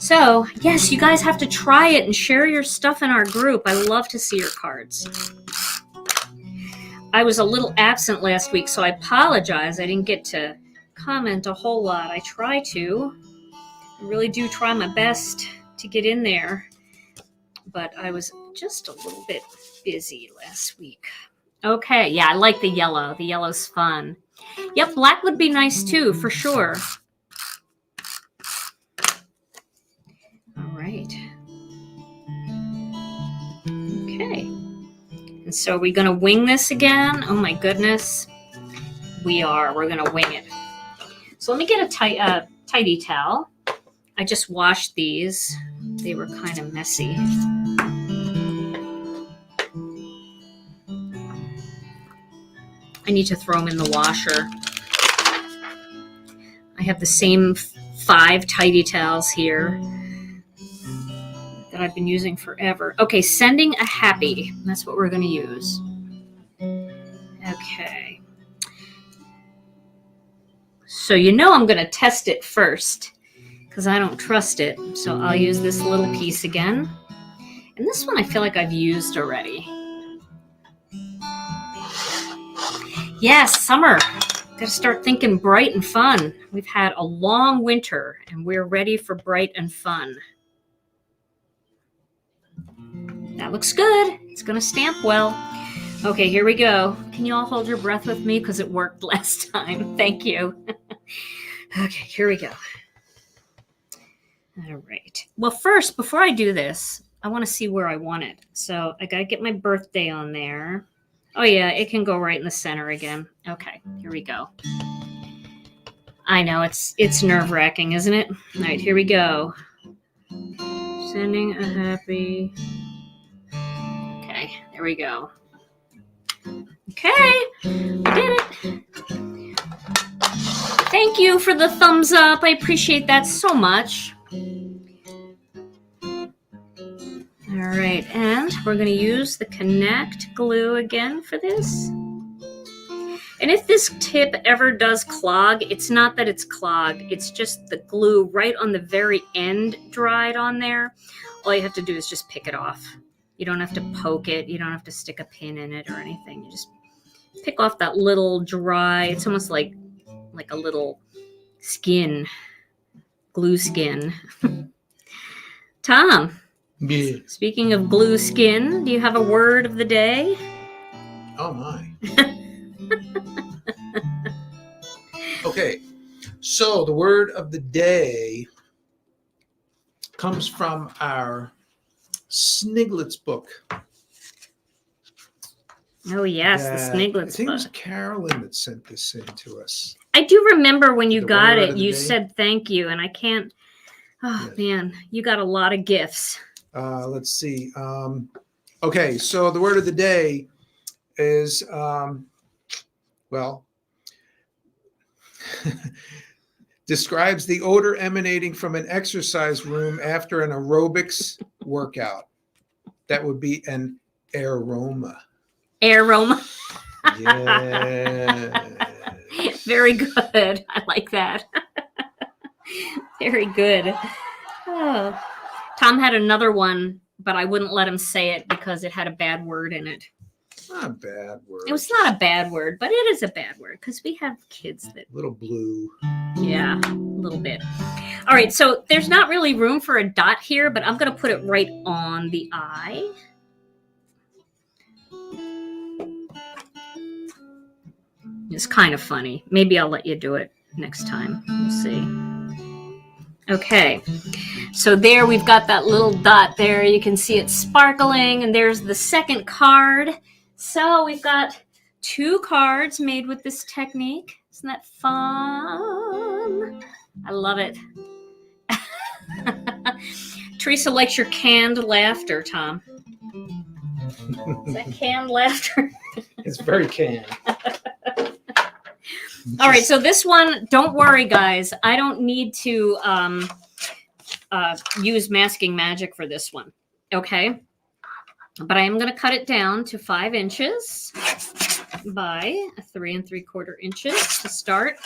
So, yes, you guys have to try it and share your stuff in our group. I love to see your cards. I was a little absent last week, so I apologize. I didn't get to comment a whole lot. I try to. I really do try my best to get in there. But I was just a little bit busy last week. Okay, yeah, I like the yellow. The yellow's fun. Yep, black would be nice too, for sure. All right. Okay. And so are we going to wing this again? Oh my goodness. We are. We're going to wing it. So let me get a tidy towel. I just washed these. They were kind of messy. I need to throw them in the washer. I have the same 5 tidy towels here that I've been using forever. Okay, sending a happy. That's what we're going to use. Okay. So you know I'm going to test it first because I don't trust it. So I'll use this little piece again. And this one I feel like I've used already. Yes, summer. Got to start thinking bright and fun. We've had a long winter and we're ready for bright and fun. That looks good. It's going to stamp well. Okay, here we go. Can you all hold your breath with me? Because it worked last time. Thank you. Okay, here we go. All right. Well, first, before I do this, I want to see where I want it. So I got to get my birthday on there. Oh, yeah, it can go right in the center again. Okay, here we go. I know, it's nerve-wracking, isn't it? All right, here we go. Sending a happy... Okay, there we go. Okay, we did it. Thank you for the thumbs up. I appreciate that so much. All right, and we're going to use the Connect glue again for this. And if this tip ever does clog, it's not that it's clogged. It's just the glue right on the very end dried on there. All you have to do is just pick it off. You don't have to poke it. You don't have to stick a pin in it or anything. You just pick off that little dry, it's almost like a little skin, glue skin. Tom. Yeah. Speaking of glue skin, do you have a word of the day? Oh my. Okay, so the word of the day comes from our Sniglets book. Oh, yes, the I Sniglets think it was book. Carolyn that sent this in to us. I do remember when you The got word it, of the you day? said thank you, and I can't. Oh, Yes. man, you got a lot of gifts. Let's see. Okay, so the word of the day is, well, describes the odor emanating from an exercise room after an aerobics workout. That would be an aroma. Aroma. Yeah. Very good. I like that. Very good. Oh. Tom had another one, but I wouldn't let him say it because it had a bad word in it. Not a bad word. It was not a bad word, but it is a bad word because we have kids that. Little blue. Yeah, a little bit. All right, so there's not really room for a dot here, but I'm going to put it right on the eye. It's kind of funny. Maybe I'll let you do it next time. We'll see. Okay, so there we've got that little dot there. You can see it sparkling, and there's the second card. So we've got 2 cards made with this technique. Isn't that fun? I love it. Teresa likes your canned laughter, Tom. Is that canned laughter? It's very canned. All right, so this one, don't worry, guys. I don't need to use masking magic for this one, okay? But I am going to cut it down to 5 inches by 3 3/4 inches to start.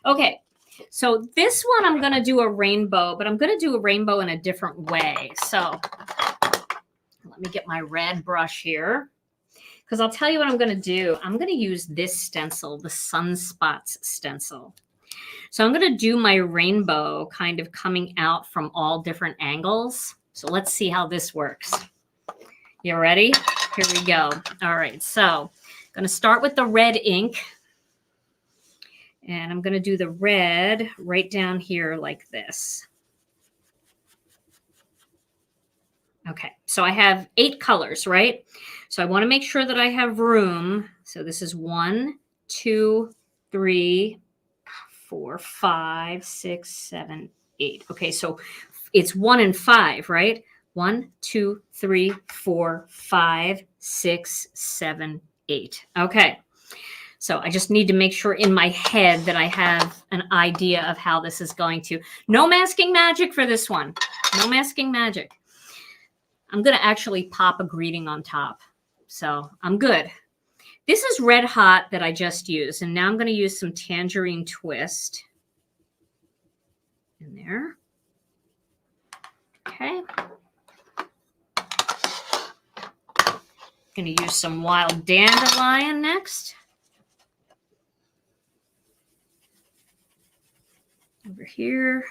Okay, so this one I'm going to do a rainbow, but I'm going to do a rainbow in a different way. So let me get my red brush here. Because I'll tell you what I'm going to do. I'm going to use this stencil, the Sunspots stencil. So I'm going to do my rainbow kind of coming out from all different angles. So let's see how this works. You ready? Here we go. All right, so I'm going to start with the red ink. And I'm going to do the red right down here like this. Okay, so I have 8 colors, right? So I want to make sure that I have room. So this is 1, 2, 3, 4, 5, 6, 7, 8. Okay, so it's 1 and 5, right? 1, 2, 3, 4, 5, 6, 7, 8. Okay, so I just need to make sure in my head that I have an idea of how this is going to. No masking magic for this one. No masking magic. I'm going to actually pop a greeting on top. So I'm good. This is Red Hot that I just used. And now I'm going to use some Tangerine Twist in there. Okay. Going to use some Wild Dandelion next. Over here.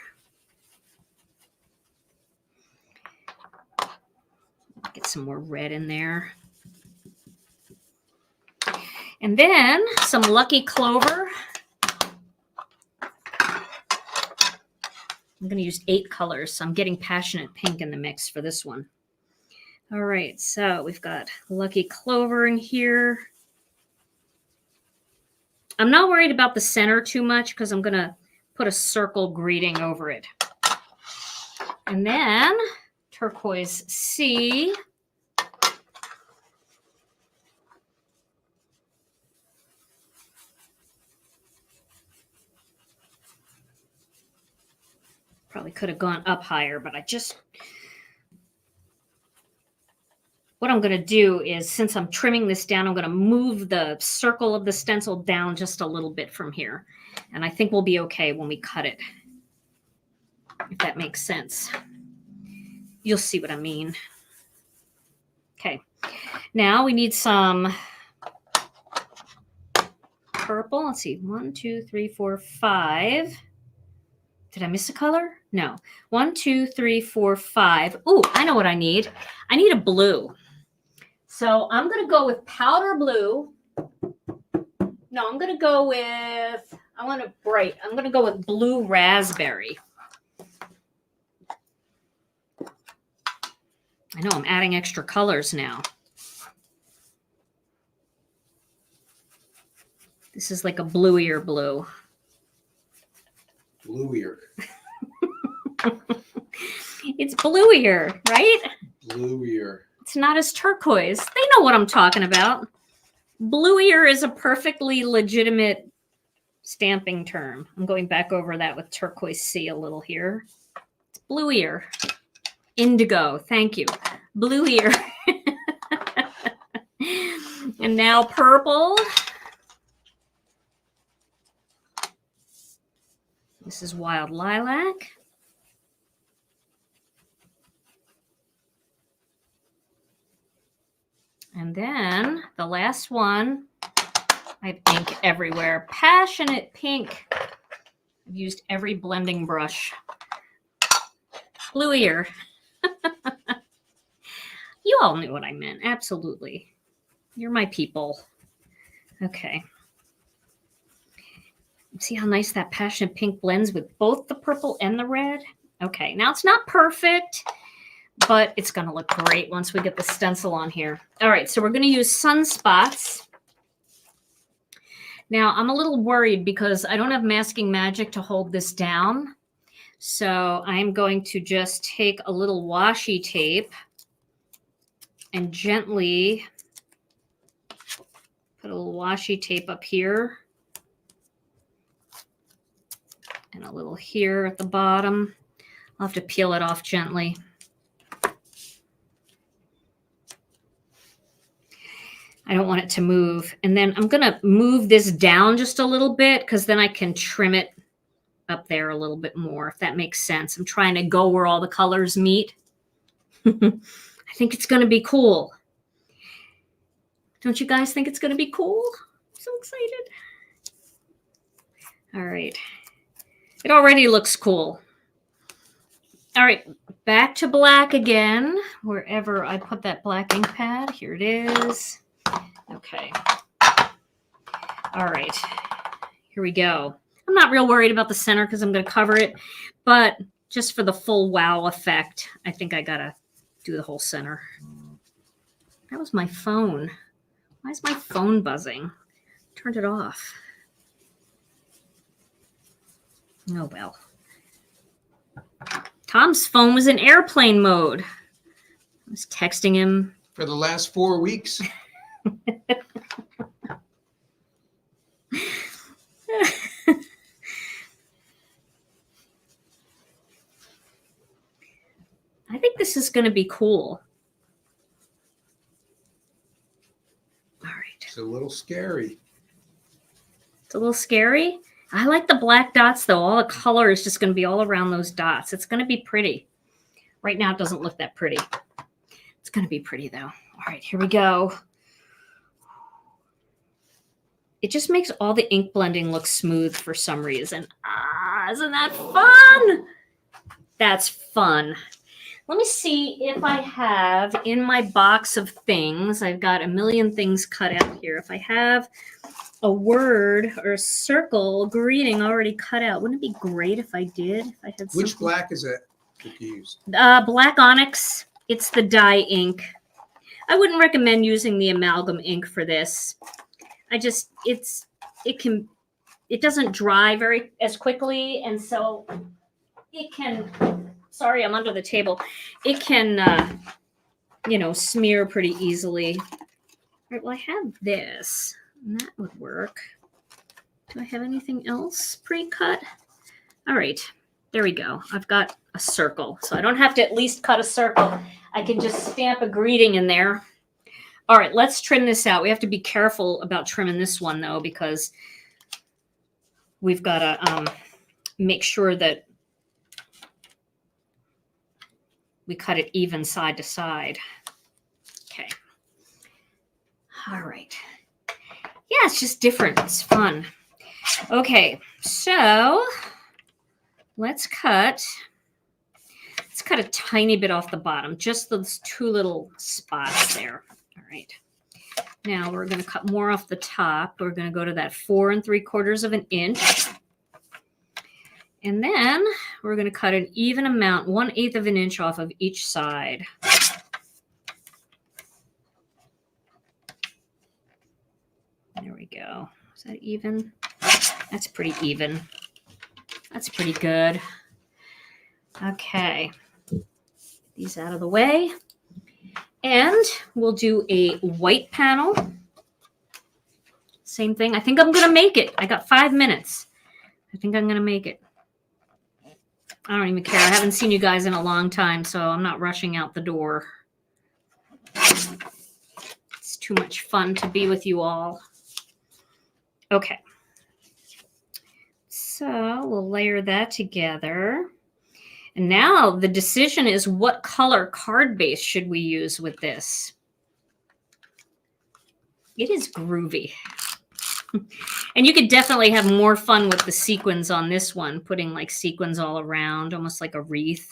Get some more red in there. And then some Lucky Clover. I'm going to use 8 colors, so I'm getting Passionate Pink in the mix for this one. All right, so we've got Lucky Clover in here. I'm not worried about the center too much because I'm going to put a circle greeting over it. And then Turquoise Sea. Probably could have gone up higher, but what I'm going to do is, since I'm trimming this down, I'm going to move the circle of the stencil down just a little bit from here. And I think we'll be okay when we cut it, if that makes sense. You'll see what I mean. Okay, now we need some purple. Let's see, 1, 2, 3, 4, 5. Did I miss a color? No. 1, 2, 3, 4, 5. Ooh, I know what I need. I need a blue. So I'm going to go with powder blue. No, I'm going to go with, I want it bright. I'm going to go with blue raspberry. I know I'm adding extra colors now. This is like a bluier blue. Bluier. It's bluier, right? Bluier. It's not as turquoise. They know what I'm talking about. Bluier is a perfectly legitimate stamping term. I'm going back over that with Turquoise Sea a little here. It's bluier. Indigo. Thank you. Bluier. And now purple. This is Wild Lilac. And then the last one, I have ink everywhere. Passionate Pink. I've used every blending brush. Bluier. You all knew what I meant. Absolutely. You're my people. Okay. See how nice that Passionate Pink blends with both the purple and the red? Okay, now it's not perfect, but it's going to look great once we get the stencil on here. All right, so we're going to use Sunspots. Now, I'm a little worried because I don't have Masking Magic to hold this down. So I'm going to just take a little washi tape and gently put a little washi tape up here. And a little here at the bottom. I'll have to peel it off gently. I don't want it to move. And then I'm going to move this down just a little bit because then I can trim it up there a little bit more, if that makes sense. I'm trying to go where all the colors meet. I think it's going to be cool. Don't you guys think it's going to be cool? I'm so excited. All right. It already looks cool. All right, back to black again, wherever I put that black ink pad. Here it is. Okay. All right, here we go. I'm not real worried about the center because I'm going to cover it, but just for the full wow effect, I think I got to do the whole center. That was my phone. Why is my phone buzzing? Turned it off. Oh, well. Tom's phone was in airplane mode. I was texting him. For the last 4 weeks. I think this is going to be cool. All right. It's a little scary. It's a little scary. I like the black dots, though. All the color is just going to be all around those dots. It's going to be pretty. Right now, it doesn't look that pretty. It's going to be pretty, though. All right, here we go. It just makes all the ink blending look smooth for some reason. Ah, isn't that fun? That's fun. Let me see if I have in my box of things, I've got a million things cut out here. If I have a word or a circle greeting already cut out, wouldn't it be great if I did? If I had Which black is it that you used? Black Onyx. It's the dye ink. I wouldn't recommend using the amalgam ink for this. It doesn't dry as quickly, and so it can, sorry, I'm under the table. It can, smear pretty easily. All right, well, I have this, and that would work. Do I have anything else pre-cut? All right, there we go. I've got a circle, so I don't have to at least cut a circle. I can just stamp a greeting in there. All right, let's trim this out. We have to be careful about trimming this one, though, because we've got to make sure that we cut it even side to side. Okay. All right. Yeah, it's just different. It's fun. Okay, so let's cut a tiny bit off the bottom, just those two little spots there. All right. Now we're going to cut more off the top. We're going to go to that 4 3/4 inch. And then we're going to cut an even amount, 1/8 of an inch off of each side. go. Is that even? That's pretty even. That's pretty good. Okay. These out of the way. And we'll do a white panel. Same thing. I think I'm going to make it. I got 5 minutes. I think I'm going to make it. I don't even care. I haven't seen you guys in a long time, so I'm not rushing out the door. It's too much fun to be with you all. Okay. So we'll layer that together. And now the decision is, what color card base should we use with this? It is groovy. And you could definitely have more fun with the sequins on this one, putting like sequins all around, almost like a wreath.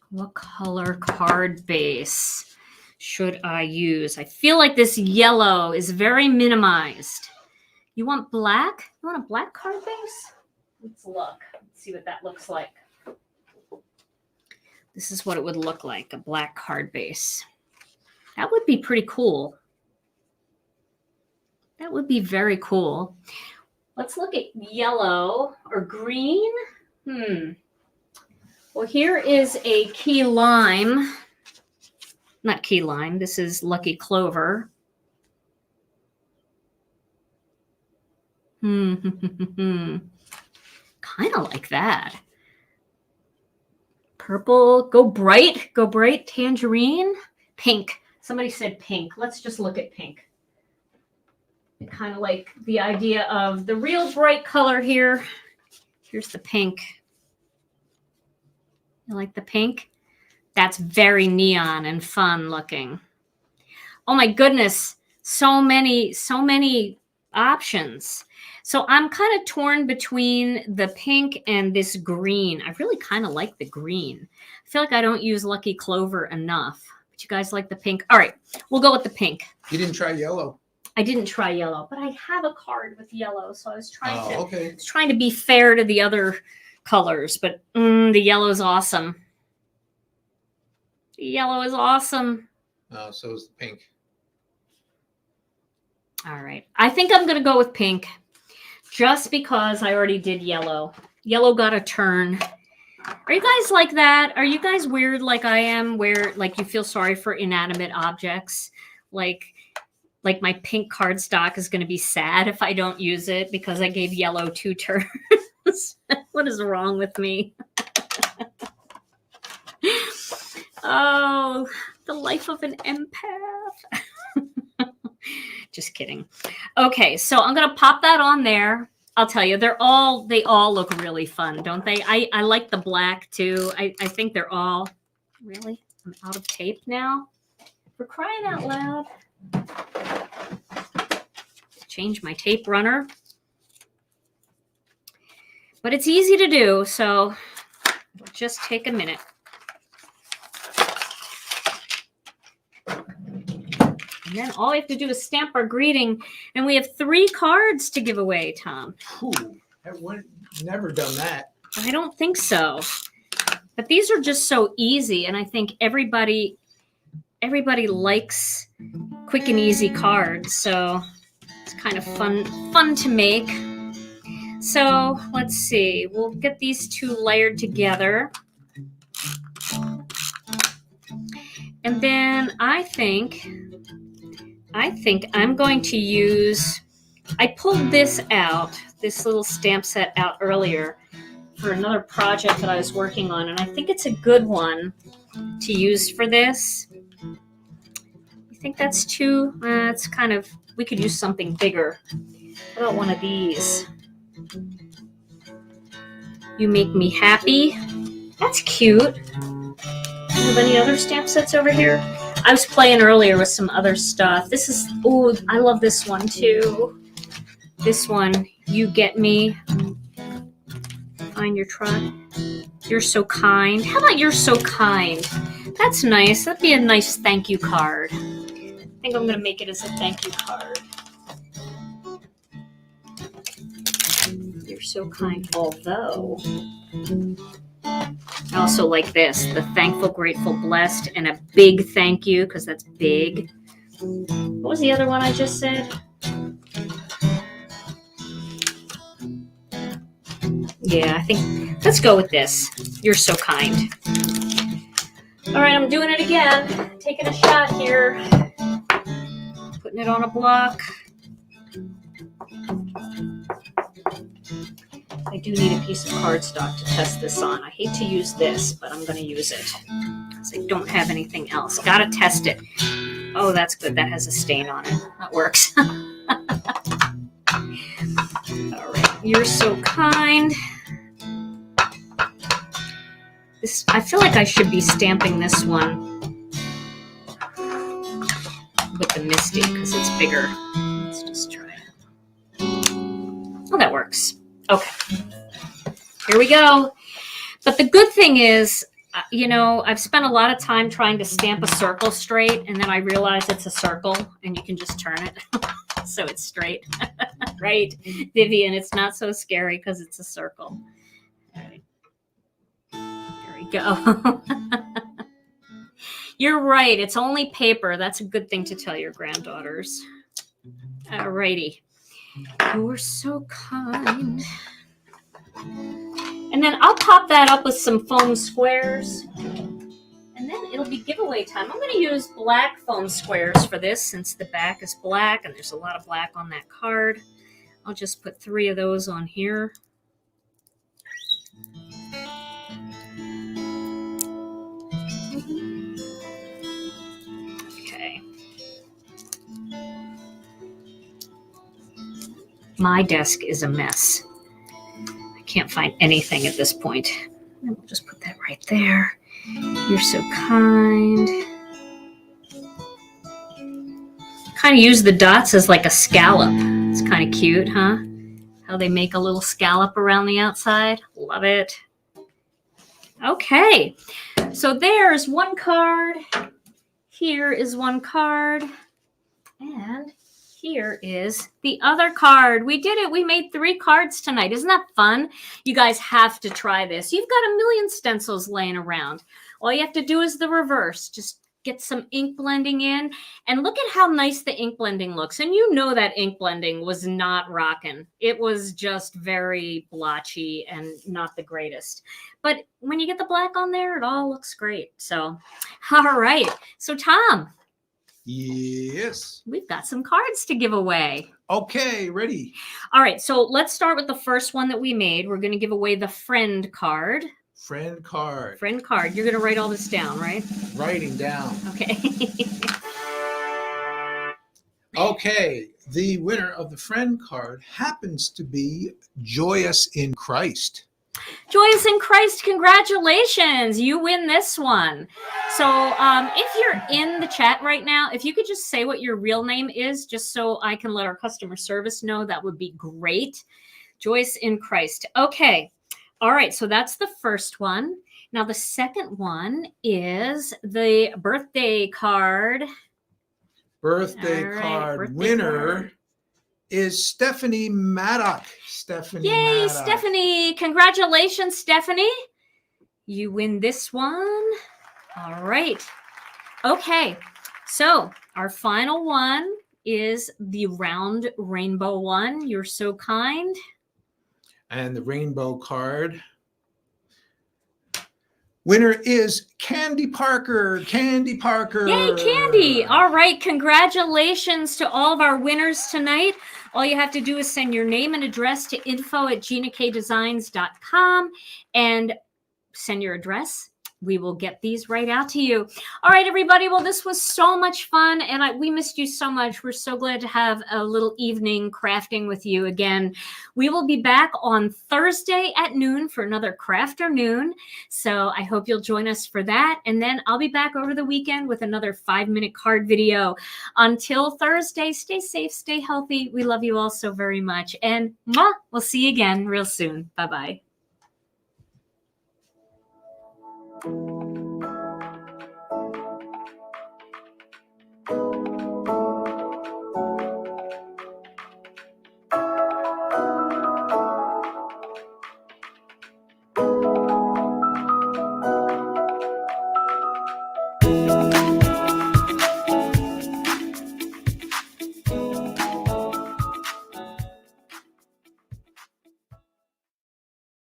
What color card base should I use? I feel like this yellow is very minimized. You want black? You want a black card base? Let's look. Let's see what that looks like. This is what it would look like, a black card base. That would be pretty cool. That would be very cool. Let's look at yellow or green. Well, here is a key lime. Not key lime. This is Lucky Clover. Kind of like that. Purple. Go bright. Go bright. Tangerine. Pink. Somebody said pink. Let's just look at pink. I kind of like the idea of the real bright color here. Here's the pink. You like the pink? That's very neon and fun looking. Oh my goodness. So many options. So I'm kind of torn between the pink and this green. I really kind of like the green. I feel like I don't use Lucky Clover enough. But you guys like the pink? All right, we'll go with the pink. You didn't try yellow? I didn't try yellow, but I have a card with yellow, so I was trying to be fair to the other colors. But the yellow is awesome. The yellow is awesome. Oh, so is the pink. All right, I think I'm going to go with pink, just because I already did yellow. Yellow got a turn. Are you guys like that? Are you guys weird like I am, where like you feel sorry for inanimate objects? Like my pink cardstock is going to be sad if I don't use it because I gave yellow 2 turns. What is wrong with me? Oh, the life of an empath. Just kidding. Okay, so I'm going to pop that on there. I'll tell you, they all look really fun, don't they? I like the black too. I think they're all, really? I'm out of tape now? For crying out loud. Change my tape runner. But it's easy to do, so it'll just take a minute. And then all we have to do is stamp our greeting, and we have 3 cards to give away, Tom. Ooh, never done that. I don't think so. But these are just so easy, and I think everybody likes quick and easy cards, so it's kind of fun to make. So let's see. We'll get these 2 layered together. And then I think I'm going to use, I pulled this out, this little stamp set out earlier for another project that I was working on, and I think it's a good one to use for this. You think that's too, it's kind of, we could use something bigger. How about one of these? You make me happy. That's cute. Do you have any other stamp sets over here? I was playing earlier with some other stuff. This is, oh, I love this one too. This one, you get me. Find your truck. You're so kind. How about you're so kind? That's nice. That'd be a nice thank you card. I think I'm going to make it as a thank you card. You're so kind, although I also like this, the thankful, grateful, blessed, and a big thank you, because that's big. What was the other one I just said? Yeah, I think let's go with this. You're so kind. All right, I'm doing it again. Taking a shot here. Putting it on a block. I do need a piece of cardstock to test this on. I hate to use this, but I'm going to use it because I don't have anything else. Got to test it. Oh, that's good. That has a stain on it. That works. All right. You're so kind. I feel like I should be stamping this one with the Misty because it's bigger. Let's just try it. Oh, that works. Okay. Here we go. But the good thing is, you know, I've spent a lot of time trying to stamp a circle straight, and then I realized it's a circle, and you can just turn it so it's straight. Right, Vivian? It's not so scary because it's a circle. All right. There we go. You're right. It's only paper. That's a good thing to tell your granddaughters. All righty. You're so kind. And then I'll pop that up with some foam squares. And then it'll be giveaway time. I'm going to use black foam squares for this since the back is black and there's a lot of black on that card. I'll just put 3 of those on here. Okay. My desk is a mess. Can't find anything at this point. And we'll just put that right there. You're so kind. Kind of use the dots as like a scallop. It's kind of cute, huh? How they make a little scallop around the outside. Love it. Okay. So there's one card. Here is one card. And here is the other card. We did it. We made 3 cards tonight. Isn't that fun? You guys have to try this. You've got a million stencils laying around. All you have to do is the reverse. Just get some ink blending in. And look at how nice the ink blending looks. And you know that ink blending was not rocking. It was just very blotchy and not the greatest. But when you get the black on there, it all looks great. So, all right. So, Tom. Yes. We've got some cards to give away. Okay, ready. All right, so let's start with the first one that we made. We're going to give away the friend card. Friend card. Friend card. You're going to write all this down, right? Writing down. Okay. Okay, the winner of the friend card happens to be Joyous in Christ. Joyous in Christ, congratulations. You win this one. So if you're in the chat right now, if you could just say what your real name is, just so I can let our customer service know, that would be great. Joyous in Christ. Okay. All right. So that's the first one. Now the second one is the birthday card. Birthday card birthday winner card. Is Stephanie Maddock. Stephanie Yay, Maddock. Stephanie. Congratulations, Stephanie. You win this one. All right. Okay. So our final one is the round rainbow one. You're so kind. And the rainbow card winner is Candy Parker. Candy Parker. Yay, Candy. All right. Congratulations to all of our winners tonight. All you have to do is send your name and address to info@ginakdesigns.com and send your address. We will get these right out to you. All right, everybody. Well, this was so much fun, and we missed you so much. We're so glad to have a little evening crafting with you again. We will be back on Thursday at noon for another Crafternoon. So I hope you'll join us for that. And then I'll be back over the weekend with another 5-minute card video. Until Thursday, stay safe, stay healthy. We love you all so very much. And we'll see you again real soon. Bye-bye. Thank you.